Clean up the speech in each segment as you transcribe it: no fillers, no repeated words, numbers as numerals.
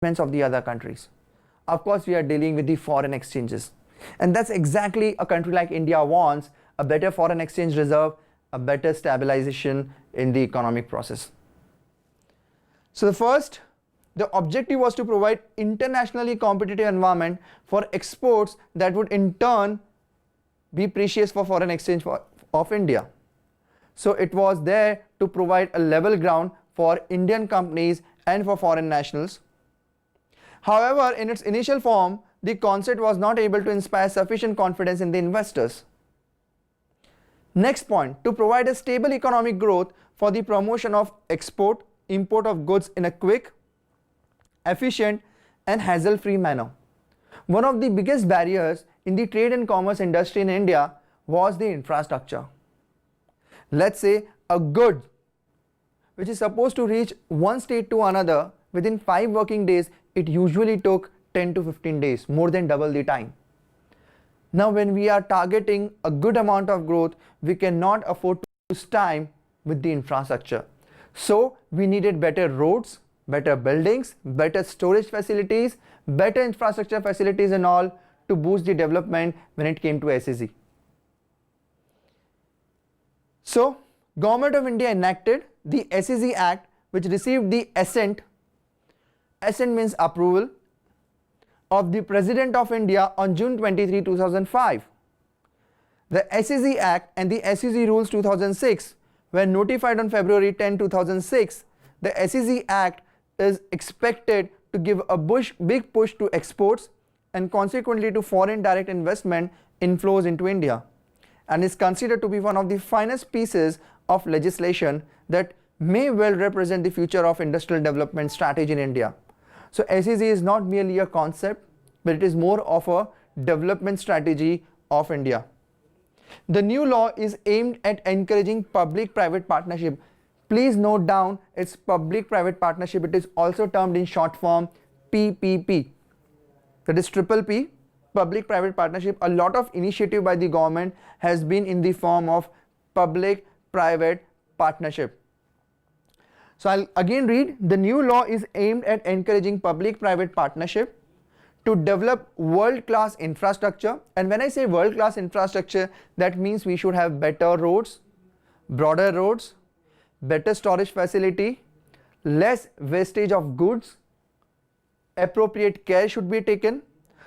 of the other countries. Of course, we are dealing with the foreign exchanges. And that's exactly a country like India wants: a better foreign exchange reserve, a better stabilization in the economic process. So the objective was to provide internationally competitive environment for exports that would in turn be precious for foreign exchange of India. So it was there to provide a level ground for Indian companies and for foreign nationals. However, in its initial form, the concept was not able to inspire sufficient confidence in the investors. Next point, to provide a stable economic growth for the promotion of import of goods in a quick, efficient and hassle-free manner. One of the biggest barriers in the trade and commerce industry in India was the infrastructure. Let's say a good which is supposed to reach one state to another within 5 working days, it usually took 10 to 15 days, more than double the time. Now when we are targeting a good amount of growth, we cannot afford to lose time with the infrastructure. So we needed better roads, better buildings, better storage facilities, better infrastructure facilities and all to boost the development when it came to SEZ. So Government of India enacted the SEZ Act, which received the assent means approval, of the President of India on June 23, 2005. The SEZ Act and the SEZ Rules 2006 were notified on February 10, 2006. The SEZ Act is expected to give a big push to exports and consequently to foreign direct investment inflows into India, and is considered to be one of the finest pieces of legislation that may well represent the future of industrial development strategy in India. So SEZ is not merely a concept, but it is more of a development strategy of India. The new law is aimed at encouraging public-private partnership. Please note down, it's public-private partnership. It is also termed in short form PPP. That is triple P, public-private partnership. A lot of initiative by the government has been in the form of public-private partnership. So I'll again read, the new law is aimed at encouraging public-private partnership to develop world-class infrastructure. And when I say world-class infrastructure, that means we should have better roads, broader roads, better storage facility, less wastage of goods, appropriate care should be taken.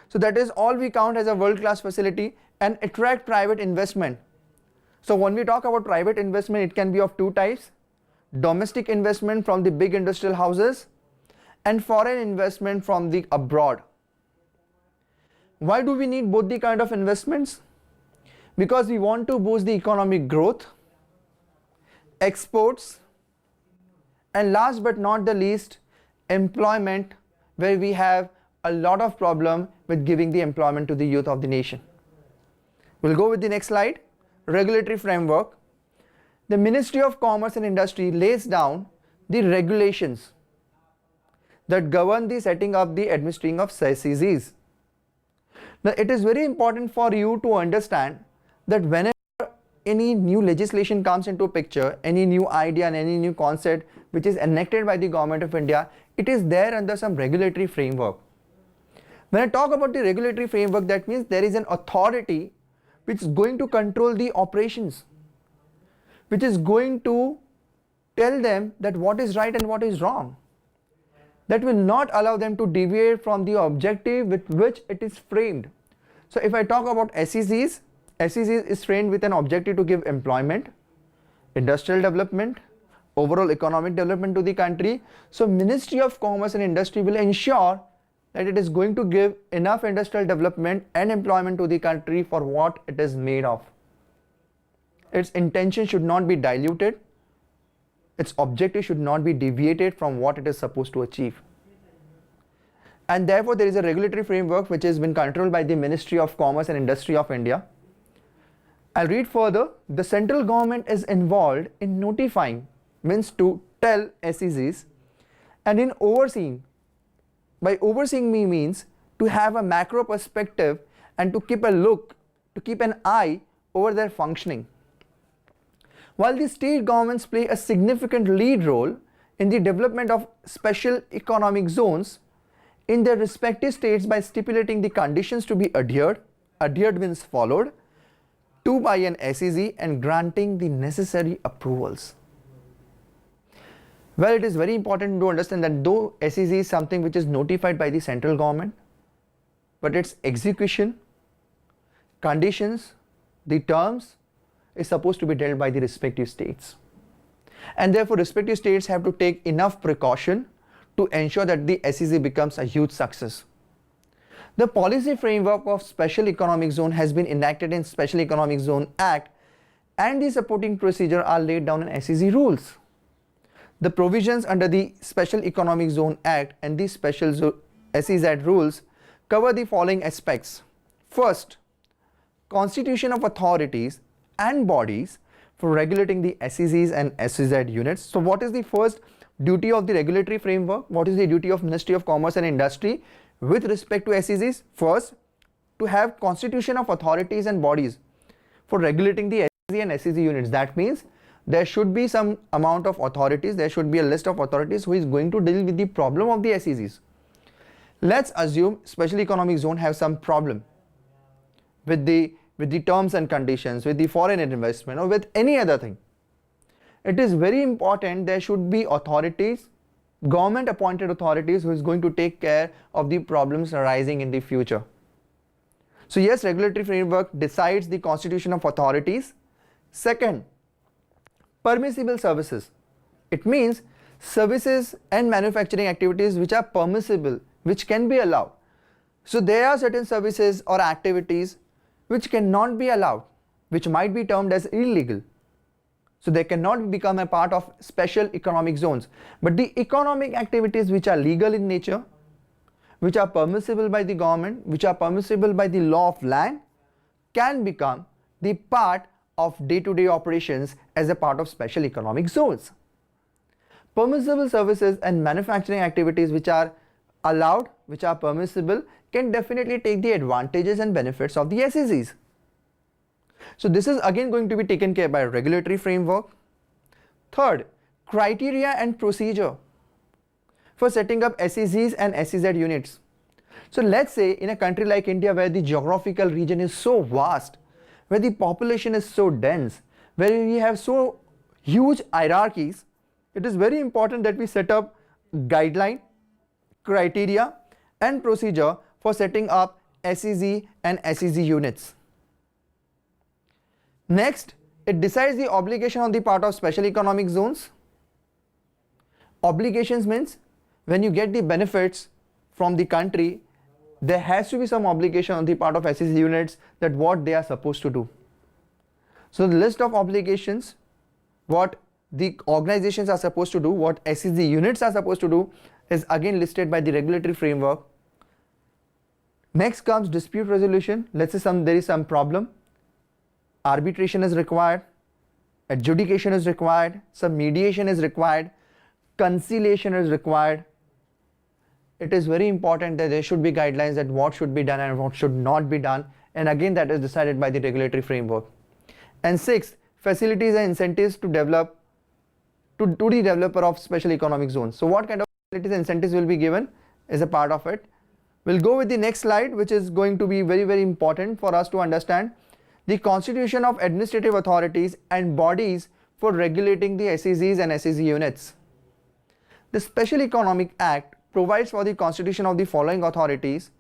So that is all we count as a world-class facility, and attract private investment. So when we talk about private investment, it can be of two types: domestic investment from the big industrial houses and foreign investment from the abroad. Why do we need both the kind of investments? Because we want to boost the economic growth, exports, and last but not the least, employment, where we have a lot of problem with giving the employment to the youth of the nation. We'll go with the next slide. Regulatory framework. The Ministry of Commerce and Industry lays down the regulations that govern the setting up the administering of SEZs. Now it is very important for you to understand that whenever any new legislation comes into picture, any new idea and any new concept which is enacted by the Government of India, it is there under some regulatory framework. When I talk about the regulatory framework, that means there is an authority which is going to control the operations, which is going to tell them that what is right and what is wrong. That will not allow them to deviate from the objective with which it is framed. So if I talk about SEZs, SEZs is framed with an objective to give employment, industrial development, overall economic development to the country. So Ministry of Commerce and Industry will ensure that it is going to give enough industrial development and employment to the country for what it is made of. Its intention should not be diluted. Its objective should not be deviated from what it is supposed to achieve. And therefore, there is a regulatory framework which has been controlled by the Ministry of Commerce and Industry of India. I'll read further. The central government is involved in notifying, means to tell SEZs, and in overseeing. By overseeing means to have a macro perspective and to keep an eye over their functioning. While the state governments play a significant lead role in the development of special economic zones, in their respective states by stipulating the conditions to be adhered means followed, to by an SEZ and granting the necessary approvals. Well, it is very important to understand that though SEZ is something which is notified by the central government, but its execution, conditions, the terms is supposed to be dealt by the respective states. And therefore, respective states have to take enough precaution to ensure that the SEZ becomes a huge success. The policy framework of Special Economic Zone has been enacted in Special Economic Zone Act, and the supporting procedure are laid down in SEZ rules. The provisions under the Special Economic Zone Act and the Special SEZ rules cover the following aspects. First, constitution of authorities and bodies for regulating the SEZs and SEZ units. So what is the first duty of the regulatory framework? What is the duty of Ministry of Commerce and Industry with respect to SEZs? First, to have constitution of authorities and bodies for regulating the SEZ and SEZ units. That means there should be some amount of authorities, there should be a list of authorities who is going to deal with the problem of the SEZs. Let's assume Special Economic Zone have some problem with the terms and conditions, with the foreign investment or with any other thing. It is very important there should be authorities, government appointed authorities who is going to take care of the problems arising in the future. So yes, regulatory framework decides the constitution of authorities. Second, permissible services. It means services and manufacturing activities which are permissible, which can be allowed. So there are certain services or activities which cannot be allowed, which might be termed as illegal. So they cannot become a part of special economic zones. But the economic activities which are legal in nature, which are permissible by the government, which are permissible by the law of land, can become the part of day-to-day operations as a part of special economic zones. Permissible services and manufacturing activities which are allowed, which are permissible, can definitely take the advantages and benefits of the SEZs. So this is again going to be taken care by regulatory framework. Third, criteria and procedure for setting up SEZs and SEZ units. So let's say in a country like India, where the geographical region is so vast, where the population is so dense, where we have so huge hierarchies, it is very important that we set up guideline, criteria and procedure for setting up SEZ and SEZ units. Next, it decides the obligation on the part of special economic zones. Obligations means when you get the benefits from the country, there has to be some obligation on the part of SEZ units that what they are supposed to do. So the list of obligations, what the organizations are supposed to do, what SEZ units are supposed to do, is again listed by the regulatory framework. Next comes dispute resolution. Let's say there is some problem. Arbitration is required, adjudication is required, some mediation is required, conciliation is required. It is very important that there should be guidelines that what should be done and what should not be done, and again that is decided by the regulatory framework. And sixth, facilities and incentives to develop to the developer of special economic zones. So what kind of facilities and incentives will be given is a part of it. We'll go with the next slide, which is going to be very, very important for us to understand the constitution of administrative authorities and bodies for regulating the SEZs and SEZ units. The Special Economic Act provides for the constitution of the following authorities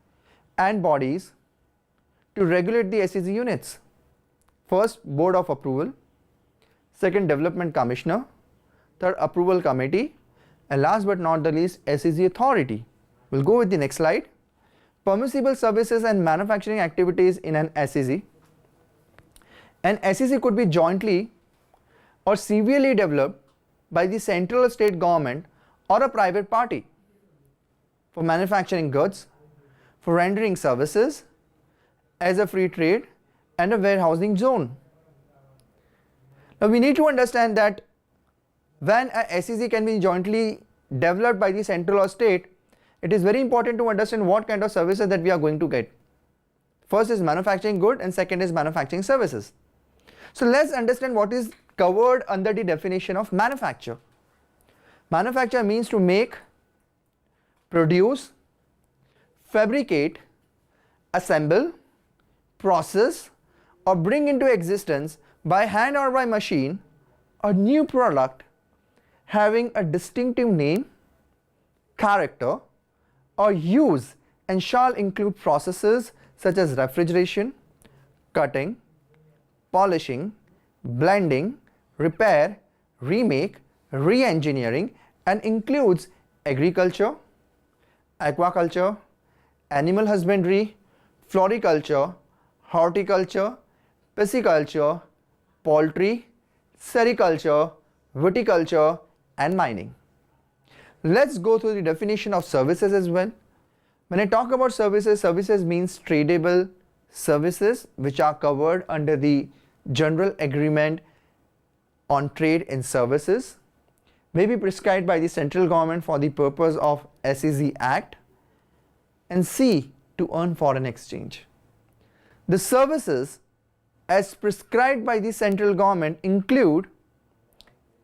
and bodies to regulate the SEZ units. First, Board of Approval. Second, Development Commissioner. Third, Approval Committee. And last but not the least, SEZ Authority. We'll go with the next slide. Permissible services and manufacturing activities in an SEZ. An SEZ could be jointly or severely developed by the central or state government or a private party for manufacturing goods, for rendering services, as a free trade and a warehousing zone. Now we need to understand that when a SEZ can be jointly developed by the central or state, it is very important to understand what kind of services that we are going to get. First is manufacturing good and second is manufacturing services. So let's understand what is covered under the definition of manufacture. Manufacture means to make, produce, fabricate, assemble, process, or bring into existence by hand or by machine a new product having a distinctive name, character, or use, and shall include processes such as refrigeration, cutting, polishing, blending, repair, remake, re-engineering, and includes agriculture, aquaculture, animal husbandry, floriculture, horticulture, pisciculture, poultry, sericulture, viticulture, and mining. Let's go through the definition of services as well. When I talk about services, services means tradable services which are covered under the General Agreement on Trade in Services, may be prescribed by the central government for the purpose of SEZ Act, and C, to earn foreign exchange. The services as prescribed by the central government include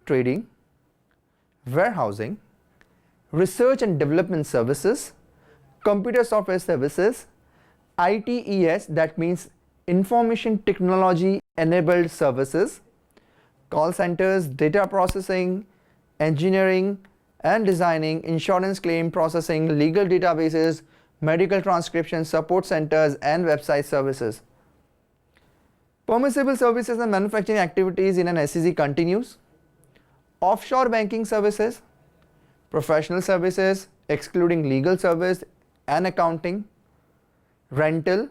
trading, warehousing, research and development services, computer software services, ITES, that means information technology enabled services, call centers, data processing, engineering and designing, insurance claim processing, legal databases, medical transcription, support centers, and website services. Permissible services and manufacturing activities in an SEZ continues. Offshore banking services, professional services excluding legal service and accounting, rental,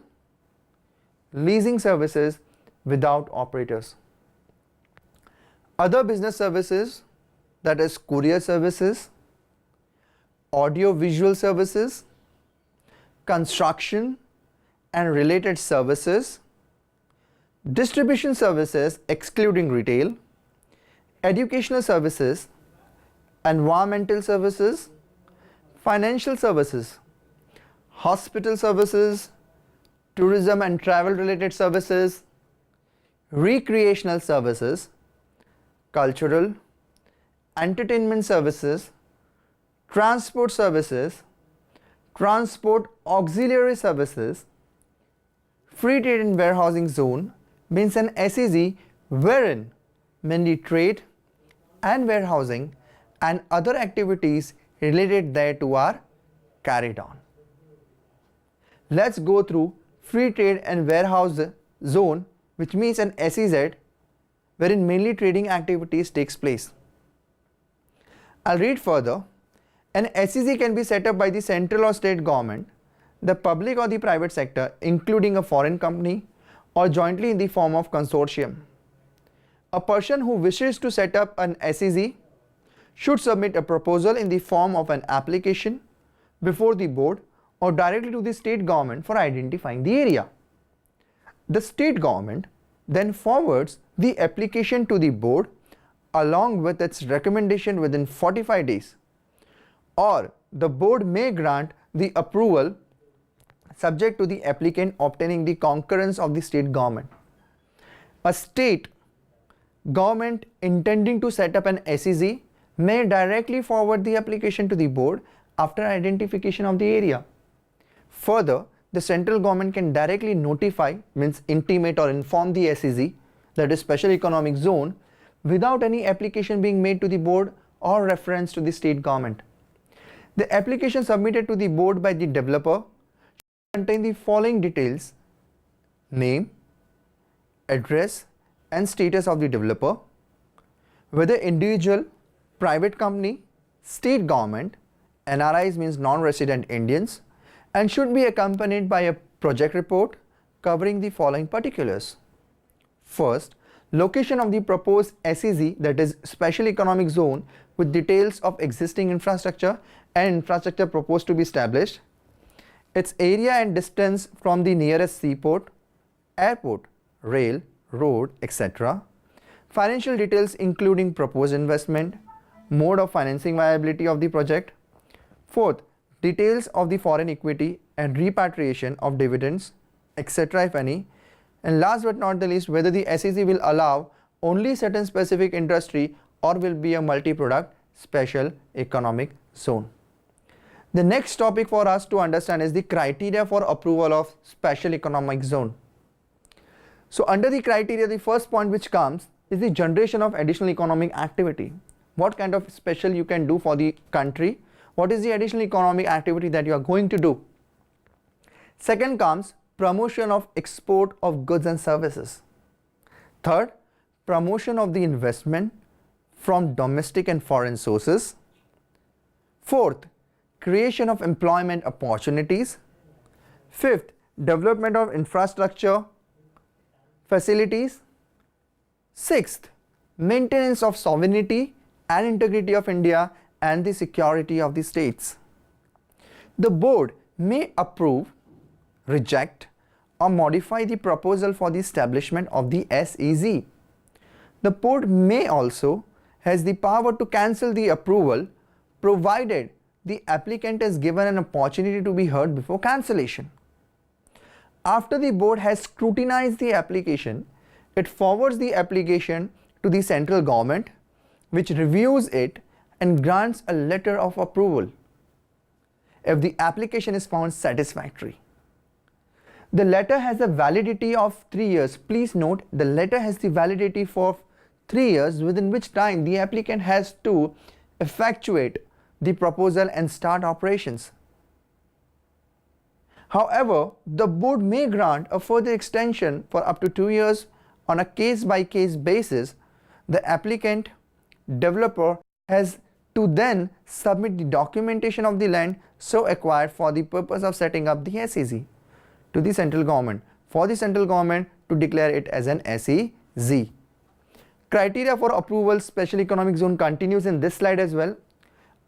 leasing services without operators. Other business services, that is courier services, audio-visual services, construction and related services, distribution services excluding retail, educational services, environmental services, financial services, hospital services, tourism and travel related services, recreational services, cultural, entertainment services, transport services, transport auxiliary services. Free trade and warehousing zone means an SEZ wherein mainly trade and warehousing and other activities related thereto are carried on. Let's go through free trade and warehouse zone, which means an SEZ wherein mainly trading activities takes place. I'll read further. An SEZ can be set up by the central or state government, the public or the private sector, including a foreign company, or jointly in the form of consortium. A person who wishes to set up an SEZ should submit a proposal in the form of an application before the board or directly to the state government for identifying the area. The state government then forwards the application to the board along with its recommendation within 45 days, or the board may grant the approval subject to the applicant obtaining the concurrence of the state government. A state government intending to set up an SEZ may directly forward the application to the board after identification of the area. Further, the central government can directly notify, means intimate or inform the SEZ, that is Special Economic Zone, without any application being made to the board or reference to the state government. The application submitted to the board by the developer should contain the following details: name, address and status of the developer, whether individual, private company, state government, NRIs means non-resident Indians, and should be accompanied by a project report covering the following particulars. First, location of the proposed SEZ, that is Special Economic Zone, with details of existing infrastructure and infrastructure proposed to be established, its area and distance from the nearest seaport, airport, rail, road, etc. Financial details including proposed investment, mode of financing viability of the project. Fourth, details of the foreign equity and repatriation of dividends, etc. if any. And last but not the least, whether the SEZ will allow only certain specific industry or will be a multi-product special economic zone. The next topic for us to understand is the criteria for approval of special economic zone. So under the criteria, the first point which comes is the generation of additional economic activity. What kind of special you can do for the country? What is the additional economic activity that you are going to do? Second comes promotion of export of goods and services. Third, promotion of the investment from domestic and foreign sources. Fourth, creation of employment opportunities. Fifth, development of infrastructure facilities. Sixth, maintenance of sovereignty and integrity of India and the security of the states. The board may approve, reject, or modify the proposal for the establishment of the SEZ. The board may also has the power to cancel the approval provided the applicant is given an opportunity to be heard before cancellation. After the board has scrutinized the application, it forwards the application to the central government, which reviews it and grants a letter of approval if the application is found satisfactory. The letter has a validity of 3 years. Please note, the letter has the validity for 3 years, within which time the applicant has to effectuate the proposal and start operations. However, the board may grant a further extension for up to 2 years on a case-by-case basis. The applicant developer has to then submit the documentation of the land so acquired for the purpose of setting up the SEZ to the central government, for the central government to declare it as an SEZ. Criteria for approval special economic zone continues in this slide as well.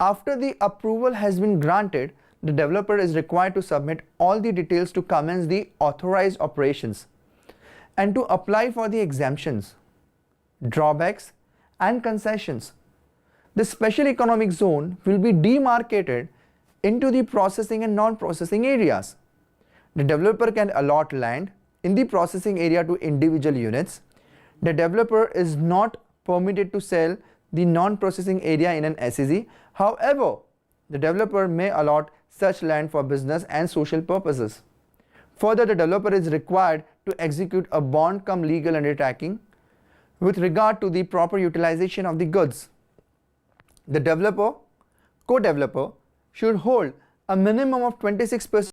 After the approval has been granted, the developer is required to submit all the details to commence the authorized operations and to apply for the exemptions, drawbacks, and concessions. The special economic zone will be demarcated into the processing and non-processing areas. The developer can allot land in the processing area to individual units. The developer is not permitted to sell the non-processing area in an SEZ. However, the developer may allot such land for business and social purposes. Further, the developer is required to execute a bond cum legal undertaking with regard to the proper utilization of the goods. The developer, co-developer should hold a minimum of 26%